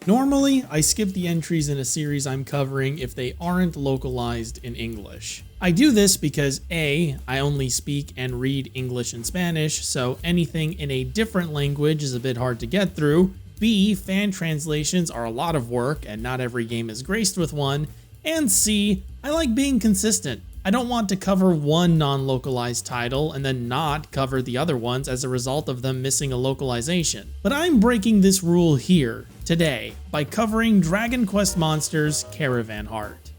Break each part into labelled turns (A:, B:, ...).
A: Normally, I skip the entries in a series I'm covering if they aren't localized in English. I do this because A, I only speak and read English and Spanish, so anything in a different language is a bit hard to get through. B, fan translations are a lot of work and not every game is graced with one. And C, I like being consistent. I don't want to cover one non-localized title and then not cover the other ones as a result of them missing a localization. But I'm breaking this rule here, today, by covering Dragon Quest Monsters Caravan Heart.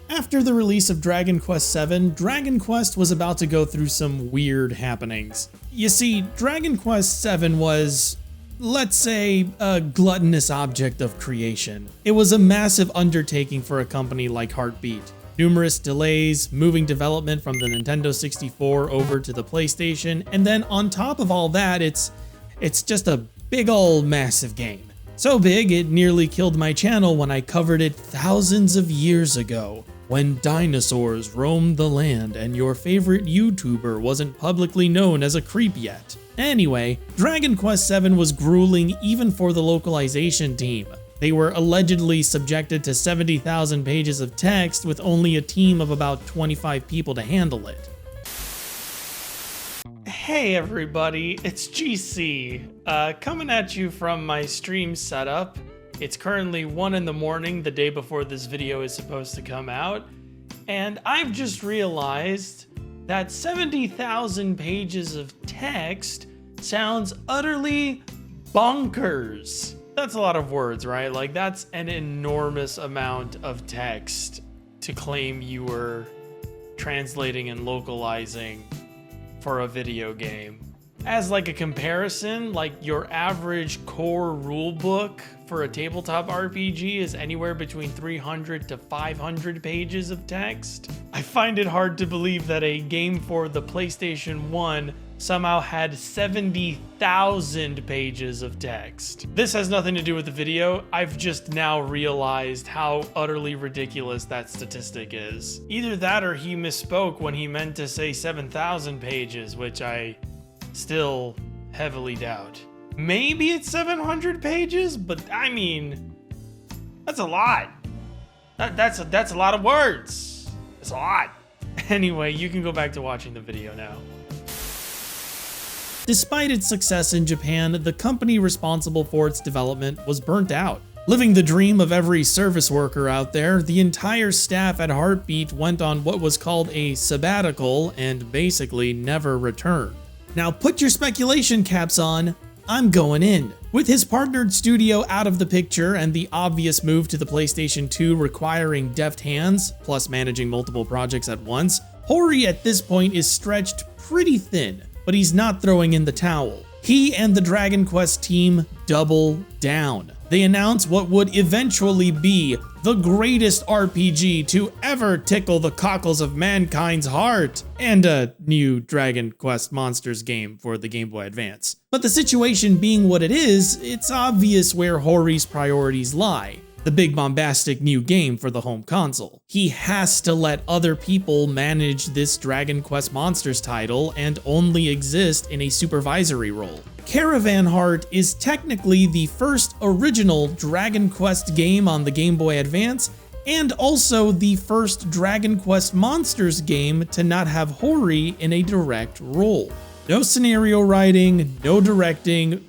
A: After the release of Dragon Quest VII, Dragon Quest was about to go through some weird happenings. You see, Dragon Quest VII was, let's say, a gluttonous object of creation. It was a massive undertaking for a company like Heartbeat. Numerous delays, moving development from the Nintendo 64 over to the PlayStation, and then on top of all that, it's just a big ol' massive game. So big, it nearly killed my channel when I covered it thousands of years ago, when dinosaurs roamed the land and your favorite YouTuber wasn't publicly known as a creep yet. Anyway, Dragon Quest VII was grueling even for the localization team. They were allegedly subjected to 70,000 pages of text with only a team of about 25 people to handle it. Hey everybody, it's GC, coming at you from my stream setup. It's currently 1 in the morning, the day before this video is supposed to come out, and I've just realized that 70,000 pages of text sounds utterly bonkers. That's a lot of words, right? Like, that's an enormous amount of text to claim you were translating and localizing for a video game. As like a comparison, like your average core rulebook for a tabletop RPG is anywhere between 300 to 500 pages of text. I find it hard to believe that a game for the PlayStation 1 somehow had 70,000 pages of text. This has nothing to do with the video. I've just now realized how utterly ridiculous that statistic is. Either that or he misspoke when he meant to say 7,000 pages, which I still heavily doubt. Maybe it's 700 pages, but I mean, that's a lot. That's a lot of words. It's a lot. Anyway, you can go back to watching the video now. Despite its success in Japan, the company responsible for its development was burnt out. Living the dream of every service worker out there, the entire staff at Heartbeat went on what was called a sabbatical and basically never returned. Now put your speculation caps on, I'm going in. With his partnered studio out of the picture and the obvious move to the PlayStation 2 requiring deft hands, plus managing multiple projects at once, Hori at this point is stretched pretty thin. But he's not throwing in the towel. He and the Dragon Quest team double down. They announce what would eventually be the greatest RPG to ever tickle the cockles of mankind's heart, and a new Dragon Quest Monsters game for the Game Boy Advance. But the situation being what it is, it's obvious where Hori's priorities lie. The big bombastic new game for the home console. He has to let other people manage this Dragon Quest Monsters title and only exist in a supervisory role. Caravan Heart is technically the first original Dragon Quest game on the Game Boy Advance, and also the first Dragon Quest Monsters game to not have Hori in a direct role. No scenario writing, no directing,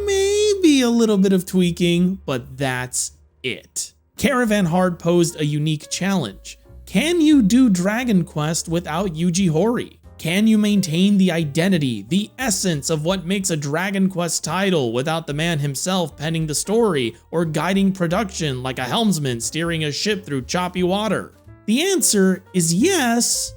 A: maybe a little bit of tweaking, but that's it. Caravan Heart posed a unique challenge. Can you do Dragon Quest without Yuji Horii? Can you maintain the identity, the essence of what makes a Dragon Quest title without the man himself penning the story or guiding production like a helmsman steering a ship through choppy water? The answer is yes,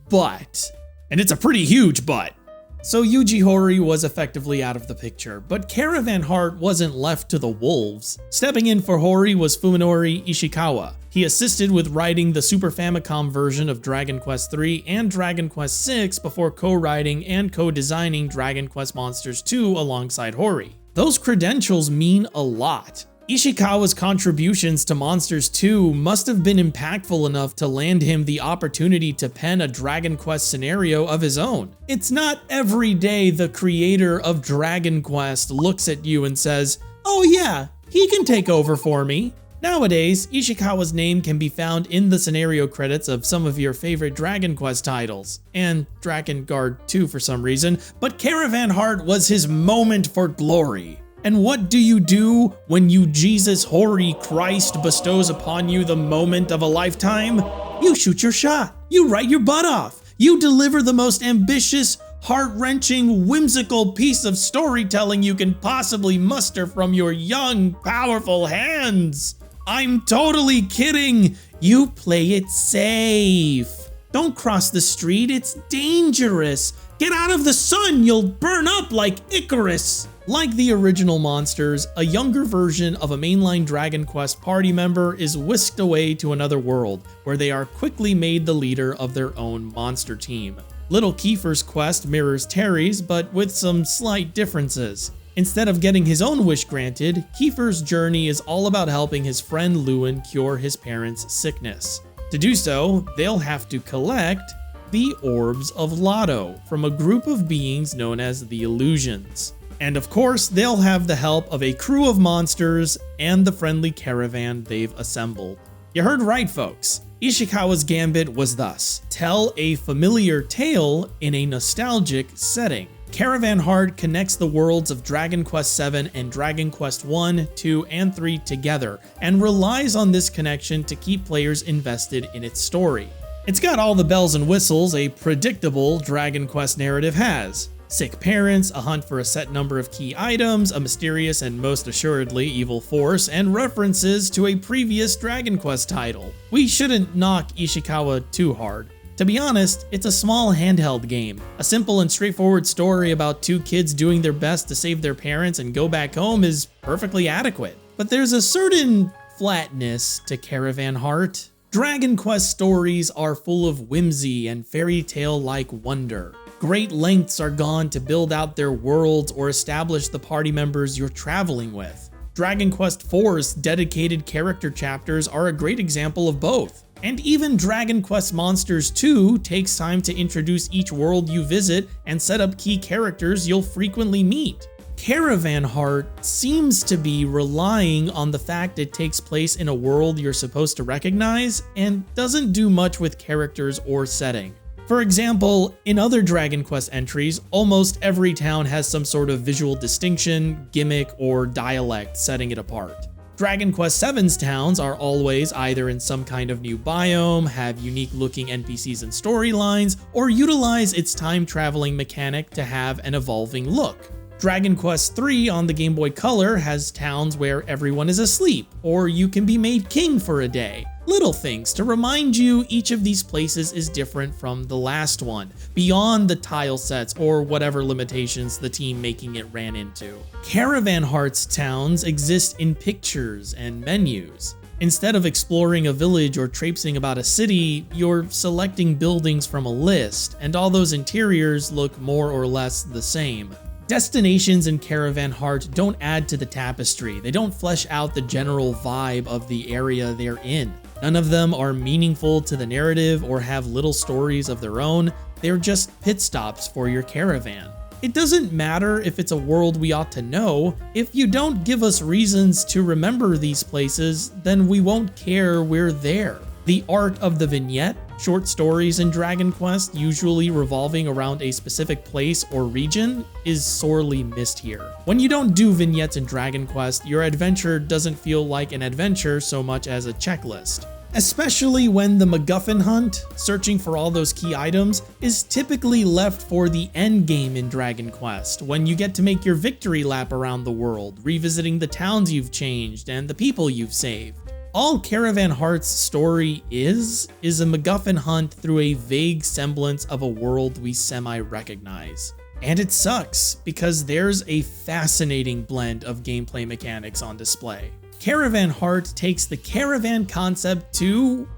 A: but. And it's a pretty huge but. So Yuji Horii was effectively out of the picture, but Caravan Heart wasn't left to the wolves. Stepping in for Horii was Fuminori Ishikawa. He assisted with writing the Super Famicom version of Dragon Quest III and Dragon Quest VI before co-writing and co-designing Dragon Quest Monsters 2 alongside Horii. Those credentials mean a lot. Ishikawa's contributions to Monsters 2 must have been impactful enough to land him the opportunity to pen a Dragon Quest scenario of his own. It's not every day the creator of Dragon Quest looks at you and says, "Oh yeah, he can take over for me. Nowadays, Ishikawa's name can be found in the scenario credits of some of your favorite Dragon Quest titles, and Dragon Guard 2 for some reason, but Caravan Heart was his moment for glory. And what do you do when you Jesus hoary Christ bestows upon you the moment of a lifetime? You shoot your shot. You write your butt off. You deliver the most ambitious, heart-wrenching, whimsical piece of storytelling you can possibly muster from your young, powerful hands. I'm totally kidding. You play it safe. Don't cross the street, it's dangerous. Get out of the sun, you'll burn up like Icarus. Like the original monsters, a younger version of a mainline Dragon Quest party member is whisked away to another world, where they are quickly made the leader of their own monster team. Little Kiefer's quest mirrors Terry's, but with some slight differences. Instead of getting his own wish granted, Kiefer's journey is all about helping his friend Lewin cure his parents' sickness. To do so, they'll have to collect the Orbs of Lotto from a group of beings known as the Illusions. And of course, they'll have the help of a crew of monsters and the friendly caravan they've assembled. You heard right, folks. Ishikawa's gambit was thus: tell a familiar tale in a nostalgic setting. Caravan Heart connects the worlds of Dragon Quest VII and Dragon Quest 1, 2, and 3 together, and relies on this connection to keep players invested in its story. It's got all the bells and whistles a predictable Dragon Quest narrative has. Sick parents, a hunt for a set number of key items, a mysterious and most assuredly evil force, and references to a previous Dragon Quest title. We shouldn't knock Ishikawa too hard. To be honest, it's a small handheld game. A simple and straightforward story about two kids doing their best to save their parents and go back home is perfectly adequate. But there's a certain flatness to Caravan Heart. Dragon Quest stories are full of whimsy and fairy tale-like wonder. Great lengths are gone to build out their worlds or establish the party members you're traveling with. Dragon Quest IV's dedicated character chapters are a great example of both. And even Dragon Quest Monsters 2 takes time to introduce each world you visit and set up key characters you'll frequently meet. Caravan Heart seems to be relying on the fact it takes place in a world you're supposed to recognize and doesn't do much with characters or setting. For example, in other Dragon Quest entries, almost every town has some sort of visual distinction, gimmick, or dialect setting it apart. Dragon Quest VII's towns are always either in some kind of new biome, have unique looking NPCs and storylines, or utilize its time traveling mechanic to have an evolving look. Dragon Quest III on the Game Boy Color has towns where everyone is asleep, or you can be made king for a day. Little things to remind you each of these places is different from the last one, beyond the tile sets or whatever limitations the team making it ran into. Caravan Heart's towns exist in pictures and menus. Instead of exploring a village or traipsing about a city, you're selecting buildings from a list, and all those interiors look more or less the same. Destinations in Caravan Heart don't add to the tapestry, they don't flesh out the general vibe of the area they're in. None of them are meaningful to the narrative or have little stories of their own, they're just pit stops for your caravan. It doesn't matter if it's a world we ought to know, if you don't give us reasons to remember these places, then we won't care we're there. The art of the vignette, short stories in Dragon Quest usually revolving around a specific place or region, is sorely missed here. When you don't do vignettes in Dragon Quest, your adventure doesn't feel like an adventure so much as a checklist. Especially when the MacGuffin hunt, searching for all those key items, is typically left for the end game in Dragon Quest, when you get to make your victory lap around the world, revisiting the towns you've changed and the people you've saved. All Caravan Heart's story is a MacGuffin hunt through a vague semblance of a world we semi-recognize. And it sucks, because there's a fascinating blend of gameplay mechanics on display. Caravan Heart takes the caravan concept to,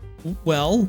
A: well,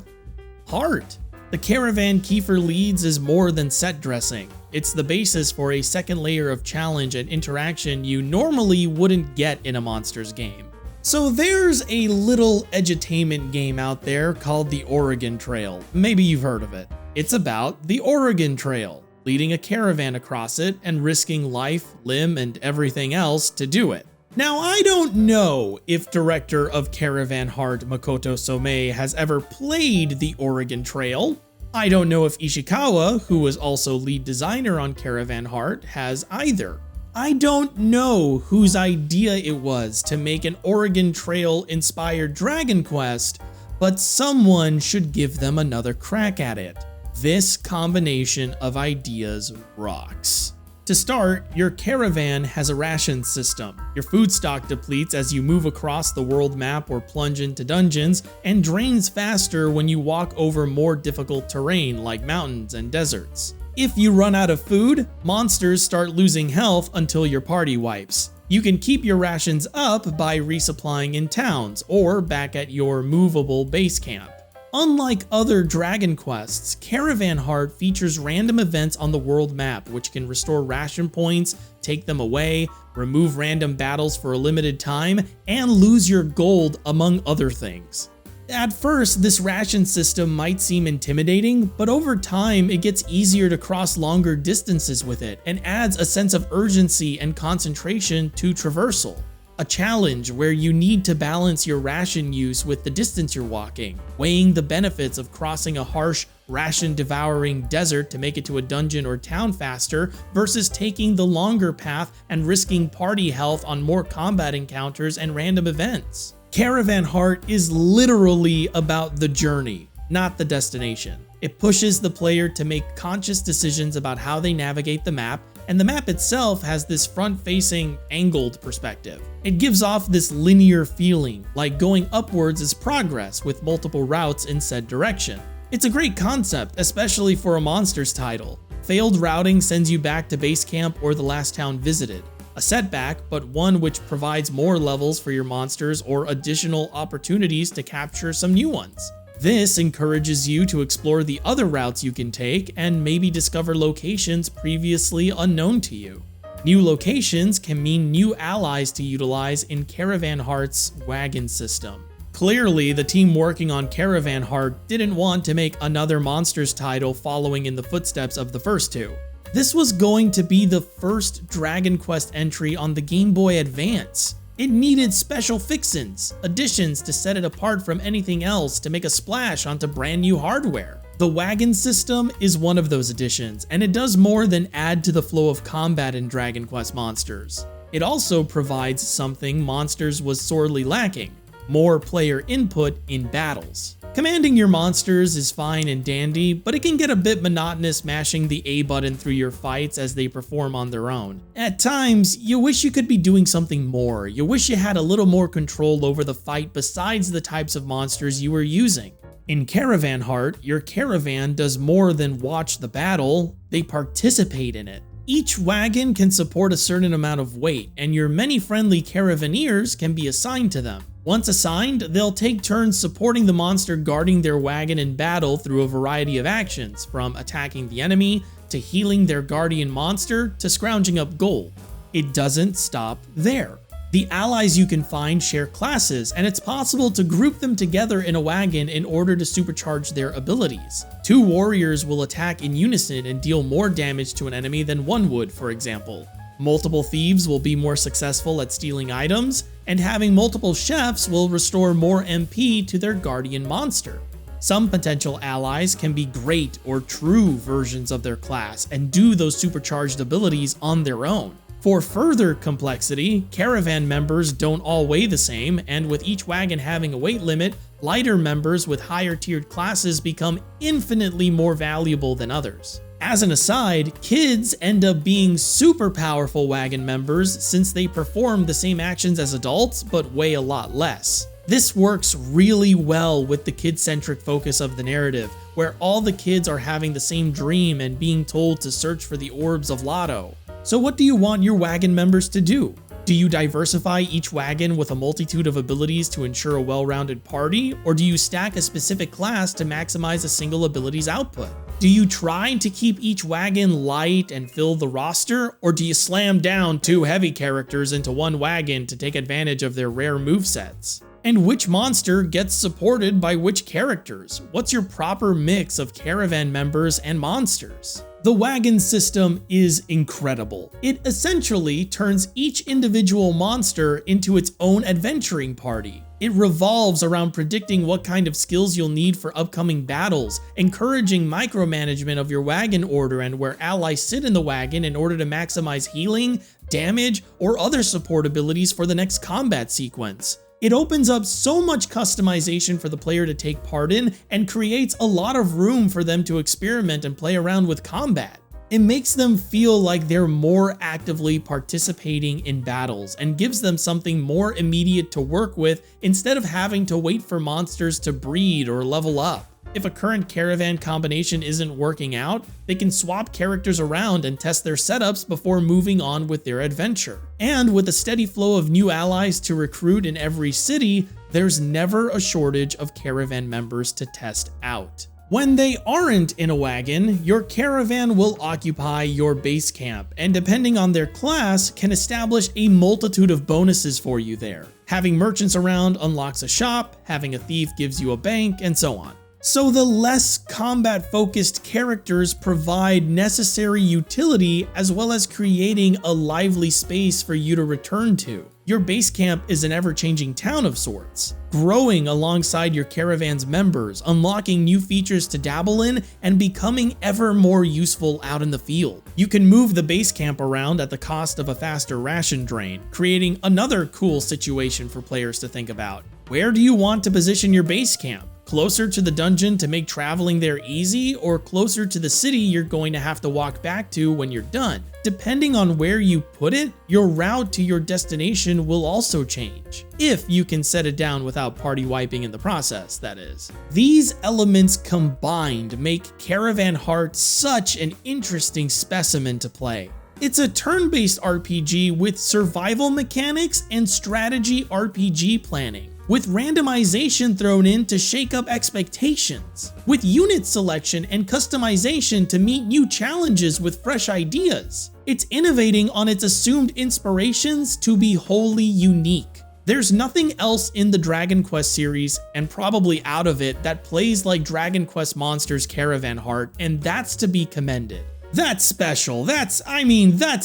A: heart. The caravan Kiefer leads is more than set dressing. It's the basis for a second layer of challenge and interaction you normally wouldn't get in a Monsters game. So there's a little edutainment game out there called the Oregon Trail. Maybe you've heard of it. It's about the Oregon Trail, leading a caravan across it and risking life, limb, and everything else to do it. Now, I don't know if director of Caravan Heart Makoto Somei has ever played the Oregon Trail. I don't know if Ishikawa, who was also lead designer on Caravan Heart, has either. I don't know whose idea it was to make an Oregon Trail inspired Dragon Quest, but someone should give them another crack at it. This combination of ideas rocks. To start, your caravan has a ration system. Your food stock depletes as you move across the world map or plunge into dungeons, and drains faster when you walk over more difficult terrain like mountains and deserts. If you run out of food, monsters start losing health until your party wipes. You can keep your rations up by resupplying in towns or back at your movable base camp. Unlike other Dragon Quests, Caravan Heart features random events on the world map which can restore ration points, take them away, remove random battles for a limited time, and lose your gold, among other things. At first, this ration system might seem intimidating, but over time it gets easier to cross longer distances with it and adds a sense of urgency and concentration to traversal. A challenge where you need to balance your ration use with the distance you're walking, weighing the benefits of crossing a harsh, ration-devouring desert to make it to a dungeon or town faster versus taking the longer path and risking party health on more combat encounters and random events. Caravan Heart is literally about the journey, not the destination. It pushes the player to make conscious decisions about how they navigate the map, and the map itself has this front-facing, angled perspective. It gives off this linear feeling, like going upwards is progress with multiple routes in said direction. It's a great concept, especially for a monsters title. Failed routing sends you back to base camp or the last town visited. A setback, but one which provides more levels for your monsters or additional opportunities to capture some new ones. This encourages you to explore the other routes you can take and maybe discover locations previously unknown to you. New locations can mean new allies to utilize in Caravan Heart's wagon system. Clearly, the team working on Caravan Heart didn't want to make another monsters title following in the footsteps of the first two. This was going to be the first Dragon Quest entry on the Game Boy Advance. It needed special fixins, additions to set it apart from anything else to make a splash onto brand new hardware. The wagon system is one of those additions, and it does more than add to the flow of combat in Dragon Quest monsters. It also provides something monsters was sorely lacking: more player input in battles. Commanding your monsters is fine and dandy, but it can get a bit monotonous mashing the A button through your fights as they perform on their own. At times, you wish you could be doing something more. You wish you had a little more control over the fight besides the types of monsters you were using. In Caravan Heart, your caravan does more than watch the battle, they participate in it. Each wagon can support a certain amount of weight, and your many friendly caravaneers can be assigned to them. Once assigned, they'll take turns supporting the monster guarding their wagon in battle through a variety of actions, from attacking the enemy, to healing their guardian monster, to scrounging up gold. It doesn't stop there. The allies you can find share classes, and it's possible to group them together in a wagon in order to supercharge their abilities. 2 warriors will attack in unison and deal more damage to an enemy than one would, for example. Multiple thieves will be more successful at stealing items, and having multiple chefs will restore more MP to their guardian monster. Some potential allies can be great or true versions of their class and do those supercharged abilities on their own. For further complexity, caravan members don't all weigh the same, and with each wagon having a weight limit, lighter members with higher tiered classes become infinitely more valuable than others. As an aside, kids end up being super powerful wagon members since they perform the same actions as adults but weigh a lot less. This works really well with the kid-centric focus of the narrative, where all the kids are having the same dream and being told to search for the orbs of Lotto. So what do you want your wagon members to do? Do you diversify each wagon with a multitude of abilities to ensure a well-rounded party, or do you stack a specific class to maximize a single ability's output? Do you try to keep each wagon light and fill the roster, or do you slam down 2 heavy characters into one wagon to take advantage of their rare movesets? And which monster gets supported by which characters? What's your proper mix of caravan members and monsters? The wagon system is incredible. It essentially turns each individual monster into its own adventuring party. It revolves around predicting what kind of skills you'll need for upcoming battles, encouraging micromanagement of your wagon order and where allies sit in the wagon in order to maximize healing, damage, or other support abilities for the next combat sequence. It opens up so much customization for the player to take part in and creates a lot of room for them to experiment and play around with combat. It makes them feel like they're more actively participating in battles and gives them something more immediate to work with instead of having to wait for monsters to breed or level up. If a current caravan combination isn't working out, they can swap characters around and test their setups before moving on with their adventure. And with a steady flow of new allies to recruit in every city, there's never a shortage of caravan members to test out. When they aren't in a wagon, your caravan will occupy your base camp, and depending on their class, can establish a multitude of bonuses for you there. Having merchants around unlocks a shop, having a thief gives you a bank, and so on. So the less combat-focused characters provide necessary utility as well as creating a lively space for you to return to. Your base camp is an ever-changing town of sorts, growing alongside your caravan's members, unlocking new features to dabble in, and becoming ever more useful out in the field. You can move the base camp around at the cost of a faster ration drain, creating another cool situation for players to think about. Where do you want to position your base camp? Closer to the dungeon to make traveling there easy, or closer to the city you're going to have to walk back to when you're done? Depending on where you put it, your route to your destination will also change. If you can set it down without party wiping in the process, that is. These elements combined make Caravan Heart such an interesting specimen to play. It's a turn-based RPG with survival mechanics and strategy RPG planning, with randomization thrown in to shake up expectations, with unit selection and customization to meet new challenges with fresh ideas. It's innovating on its assumed inspirations to be wholly unique. There's nothing else in the Dragon Quest series, and probably out of it, that plays like Dragon Quest Monsters Caravan Heart, and that's to be commended. That's special. That's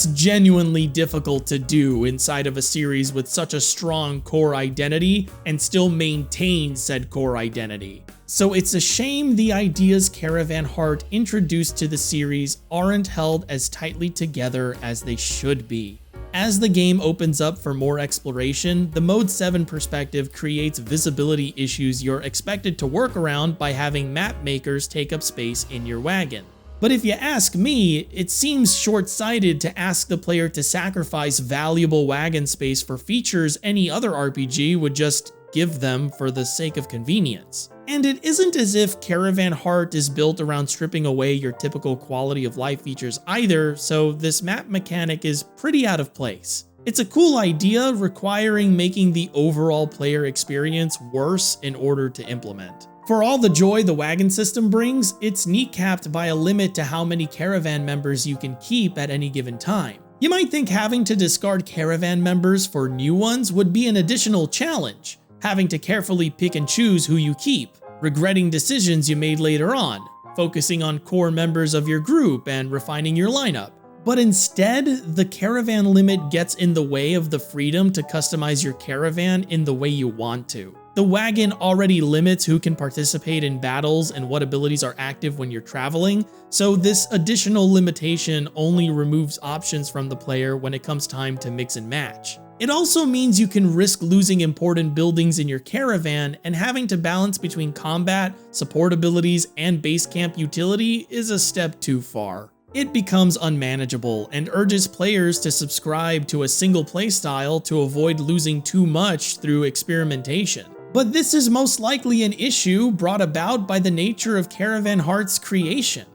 A: genuinely difficult to do inside of a series with such a strong core identity and still maintain said core identity. So it's a shame the ideas Caravan Heart introduced to the series aren't held as tightly together as they should be. As the game opens up for more exploration, the Mode 7 perspective creates visibility issues you're expected to work around by having map makers take up space in your wagon. But if you ask me, it seems short-sighted to ask the player to sacrifice valuable wagon space for features any other RPG would just give them for the sake of convenience. And it isn't as if Caravan Heart is built around stripping away your typical quality of life features either, so this map mechanic is pretty out of place. It's a cool idea requiring making the overall player experience worse in order to implement. For all the joy the wagon system brings, it's kneecapped by a limit to how many caravan members you can keep at any given time. You might think having to discard caravan members for new ones would be an additional challenge, having to carefully pick and choose who you keep, regretting decisions you made later on, focusing on core members of your group and refining your lineup. But instead, the caravan limit gets in the way of the freedom to customize your caravan in the way you want to. The wagon already limits who can participate in battles and what abilities are active when you're traveling, so this additional limitation only removes options from the player when it comes time to mix and match. It also means you can risk losing important buildings in your caravan, and having to balance between combat, support abilities, and base camp utility is a step too far. It becomes unmanageable and urges players to subscribe to a single playstyle to avoid losing too much through experimentation. But this is most likely an issue brought about by the nature of Caravan Heart's creation.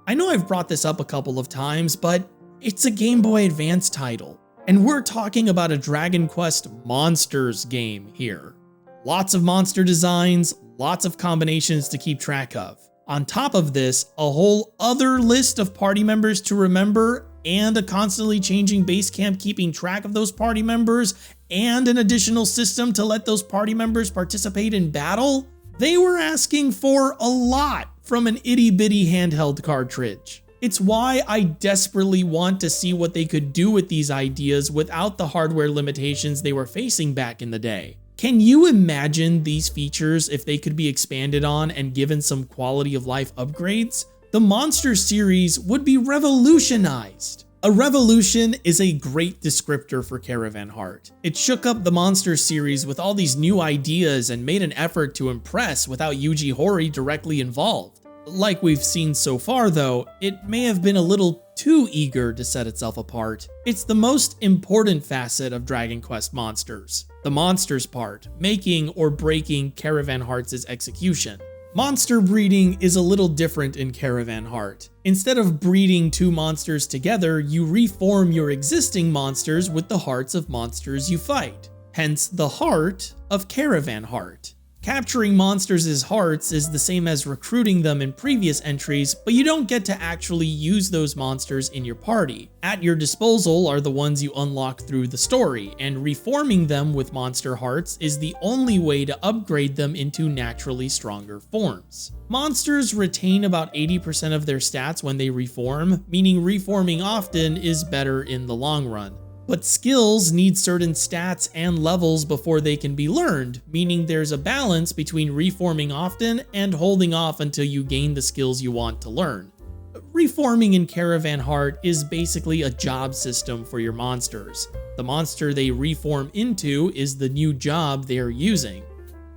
A: I know I've brought this up a couple of times, but it's a Game Boy Advance title, and we're talking about a Dragon Quest Monsters game here. Lots of monster designs, lots of combinations to keep track of. On top of this, a whole other list of party members to remember, and a constantly changing base camp keeping track of those party members, and an additional system to let those party members participate in battle. They were asking for a lot from an itty-bitty handheld cartridge. It's why I desperately want to see what they could do with these ideas without the hardware limitations they were facing back in the day. Can you imagine these features if they could be expanded on and given some quality of life upgrades? The Monsters series would be revolutionized. A revolution is a great descriptor for Caravan Heart. It shook up the Monsters series with all these new ideas and made an effort to impress without Yuji Horii directly involved. Like we've seen so far though, it may have been a little too eager to set itself apart. It's the most important facet of Dragon Quest Monsters, the monsters part, making or breaking Caravan Heart's execution. Monster breeding is a little different in Caravan Heart. Instead of breeding two monsters together, you reform your existing monsters with the hearts of monsters you fight. Hence the heart of Caravan Heart. Capturing monsters' hearts is the same as recruiting them in previous entries, but you don't get to actually use those monsters in your party. At your disposal are the ones you unlock through the story, and reforming them with monster hearts is the only way to upgrade them into naturally stronger forms. Monsters retain about 80% of their stats when they reform, meaning reforming often is better in the long run. But skills need certain stats and levels before they can be learned, meaning there's a balance between reforming often and holding off until you gain the skills you want to learn. Reforming in Caravan Heart is basically a job system for your monsters. The monster they reform into is the new job they're using.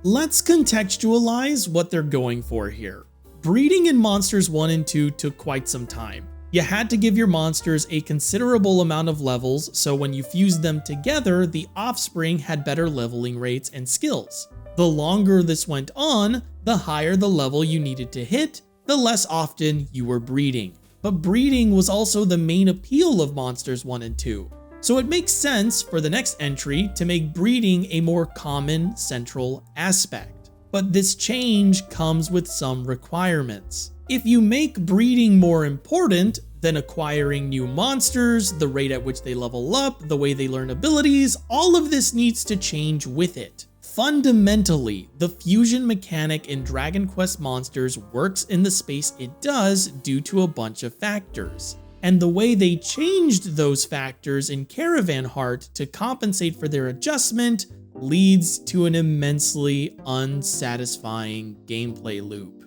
A: Let's contextualize what they're going for here. Breeding in Monsters 1 and 2 took quite some time. You had to give your monsters a considerable amount of levels, so when you fused them together, the offspring had better leveling rates and skills. The longer this went on, the higher the level you needed to hit, the less often you were breeding. But breeding was also the main appeal of Monsters 1 and 2, so it makes sense for the next entry to make breeding a more common central aspect. But this change comes with some requirements. If you make breeding more important, then acquiring new monsters, the rate at which they level up, the way they learn abilities, all of this needs to change with it. Fundamentally, the fusion mechanic in Dragon Quest Monsters works in the space it does due to a bunch of factors. And the way they changed those factors in Caravan Heart to compensate for their adjustment leads to an immensely unsatisfying gameplay loop.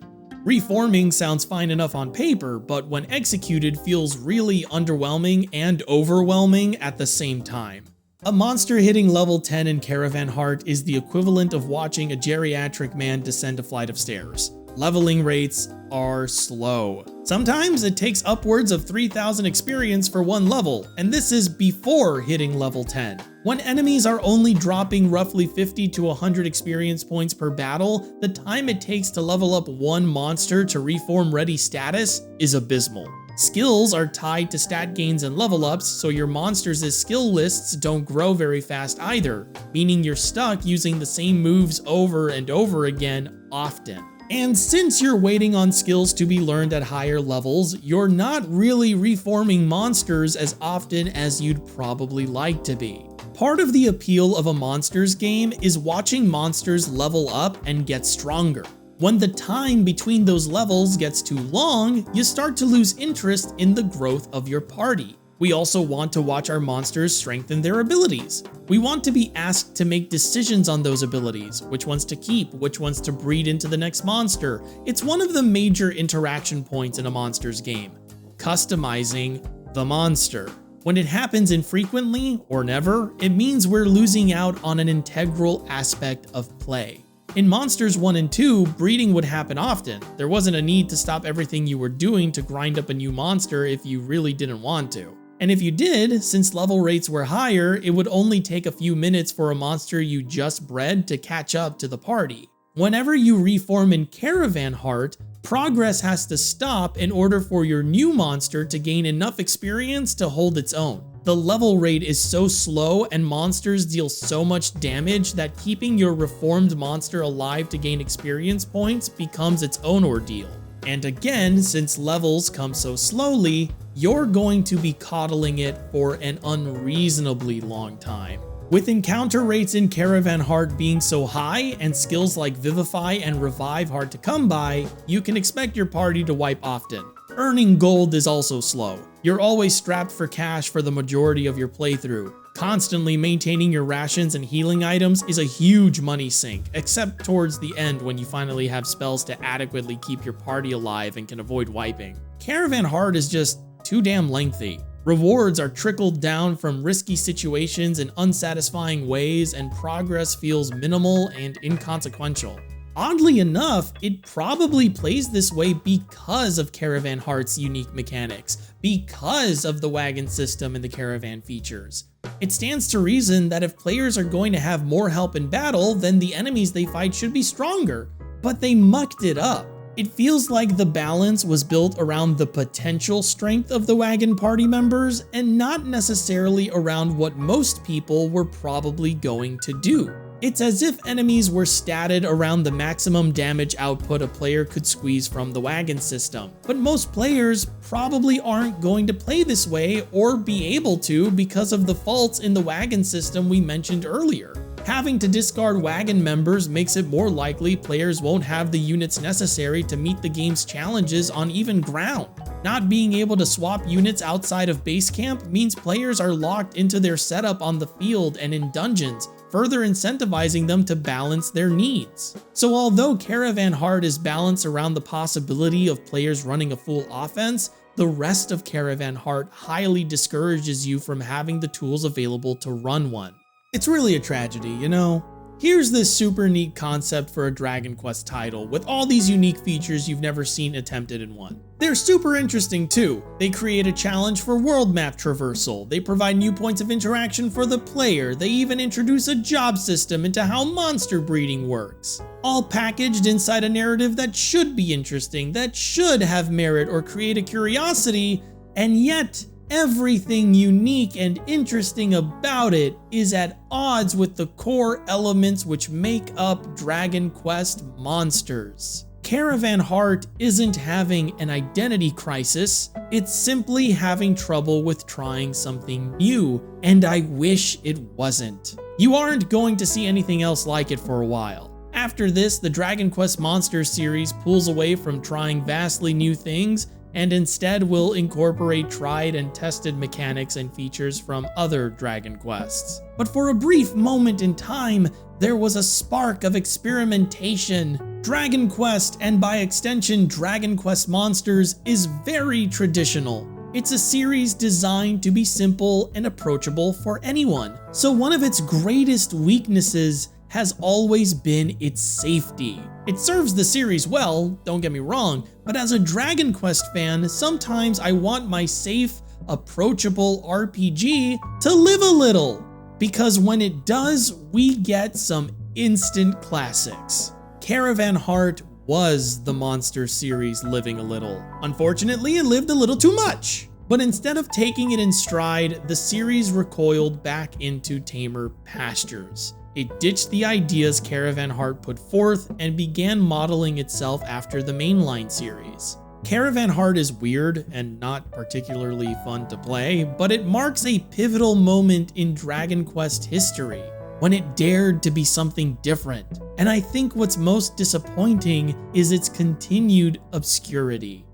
A: Reforming sounds fine enough on paper, but when executed feels really underwhelming and overwhelming at the same time. A monster hitting level 10 in Caravan Heart is the equivalent of watching a geriatric man descend a flight of stairs. Leveling rates are slow. Sometimes it takes upwards of 3,000 experience for one level, and this is before hitting level 10. When enemies are only dropping roughly 50 to 100 experience points per battle, the time it takes to level up one monster to reform ready status is abysmal. Skills are tied to stat gains and level ups, so your monsters' skill lists don't grow very fast either, meaning you're stuck using the same moves over and over again often. And since you're waiting on skills to be learned at higher levels, you're not really reforming monsters as often as you'd probably like to be. Part of the appeal of a monsters game is watching monsters level up and get stronger. When the time between those levels gets too long, you start to lose interest in the growth of your party. We also want to watch our monsters strengthen their abilities. We want to be asked to make decisions on those abilities, which ones to keep, which ones to breed into the next monster. It's one of the major interaction points in a monsters game, customizing the monster. When it happens infrequently or never, it means we're losing out on an integral aspect of play. In Monsters 1 and 2, breeding would happen often. There wasn't a need to stop everything you were doing to grind up a new monster if you really didn't want to. And if you did, since level rates were higher, it would only take a few minutes for a monster you just bred to catch up to the party. Whenever you reform in Caravan Heart, progress has to stop in order for your new monster to gain enough experience to hold its own. The level rate is so slow and monsters deal so much damage that keeping your reformed monster alive to gain experience points becomes its own ordeal. And again, since levels come so slowly, you're going to be coddling it for an unreasonably long time. With encounter rates in Caravan Heart being so high and skills like Vivify and Revive hard to come by, you can expect your party to wipe often. Earning gold is also slow. You're always strapped for cash for the majority of your playthrough. Constantly maintaining your rations and healing items is a huge money sink, except towards the end when you finally have spells to adequately keep your party alive and can avoid wiping. Caravan Heart is just too damn lengthy. Rewards are trickled down from risky situations in unsatisfying ways, and progress feels minimal and inconsequential. Oddly enough, it probably plays this way because of Caravan Heart's unique mechanics, because of the wagon system and the caravan features. It stands to reason that if players are going to have more help in battle, then the enemies they fight should be stronger, but they mucked it up. It feels like the balance was built around the potential strength of the wagon party members and not necessarily around what most people were probably going to do. It's as if enemies were statted around the maximum damage output a player could squeeze from the wagon system. But most players probably aren't going to play this way or be able to because of the faults in the wagon system we mentioned earlier. Having to discard wagon members makes it more likely players won't have the units necessary to meet the game's challenges on even ground. Not being able to swap units outside of base camp means players are locked into their setup on the field and in dungeons, further incentivizing them to balance their needs. So although Caravan Heart is balanced around the possibility of players running a full offense, the rest of Caravan Heart highly discourages you from having the tools available to run one. It's really a tragedy, you know? Here's this super neat concept for a Dragon Quest title with all these unique features you've never seen attempted in one. They're super interesting too. They create a challenge for world map traversal. They provide new points of interaction for the player. They even introduce a job system into how monster breeding works. All packaged inside a narrative that should be interesting, that should have merit or create a curiosity, and yet everything unique and interesting about it is at odds with the core elements which make up Dragon Quest monsters. Caravan Heart isn't having an identity crisis, it's simply having trouble with trying something new, and I wish it wasn't. You aren't going to see anything else like it for a while. After this, the Dragon Quest Monsters series pulls away from trying vastly new things and instead will incorporate tried and tested mechanics and features from other Dragon Quests. But for a brief moment in time, there was a spark of experimentation. Dragon Quest, and by extension Dragon Quest Monsters, is very traditional. It's a series designed to be simple and approachable for anyone. So one of its greatest weaknesses has always been its safety. It serves the series well, don't get me wrong, but as a Dragon Quest fan, sometimes I want my safe, approachable RPG to live a little, because when it does, we get some instant classics. Caravan Heart was the monster series living a little. Unfortunately, it lived a little too much. But instead of taking it in stride, the series recoiled back into tamer pastures. It ditched the ideas Caravan Heart put forth and began modeling itself after the mainline series. Caravan Heart is weird and not particularly fun to play, but it marks a pivotal moment in Dragon Quest history, when it dared to be something different. And I think what's most disappointing is its continued obscurity.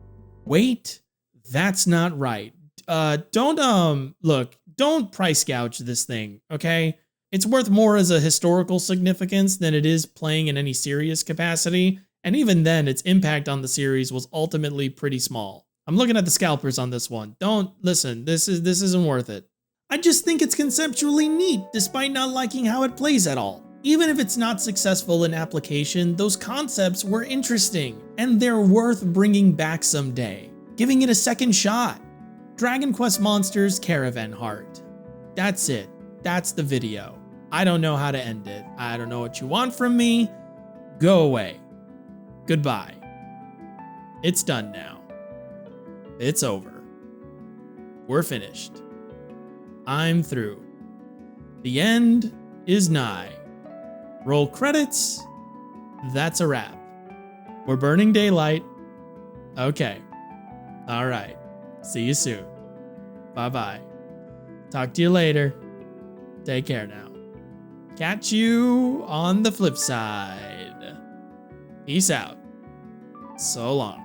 A: Wait, that's not right. Don't price gouge this thing, okay? It's worth more as a historical significance than it is playing in any serious capacity, and even then, its impact on the series was ultimately pretty small. I'm looking at the scalpers on this one. Don't listen, this isn't worth it. I just think it's conceptually neat, despite not liking how it plays at all. Even if it's not successful in application, those concepts were interesting, and they're worth bringing back someday, giving it a second shot. Dragon Quest Monsters Caravan Heart. That's it. That's the video. I don't know how to end it. I don't know what you want from me. Go away. Goodbye. It's done now. It's over. We're finished. I'm through. The end is nigh. Roll credits. That's a wrap. We're burning daylight. Okay. All right. See you soon. Bye-bye. Talk to you later. Take care now. Catch you on the flip side. Peace out. So long.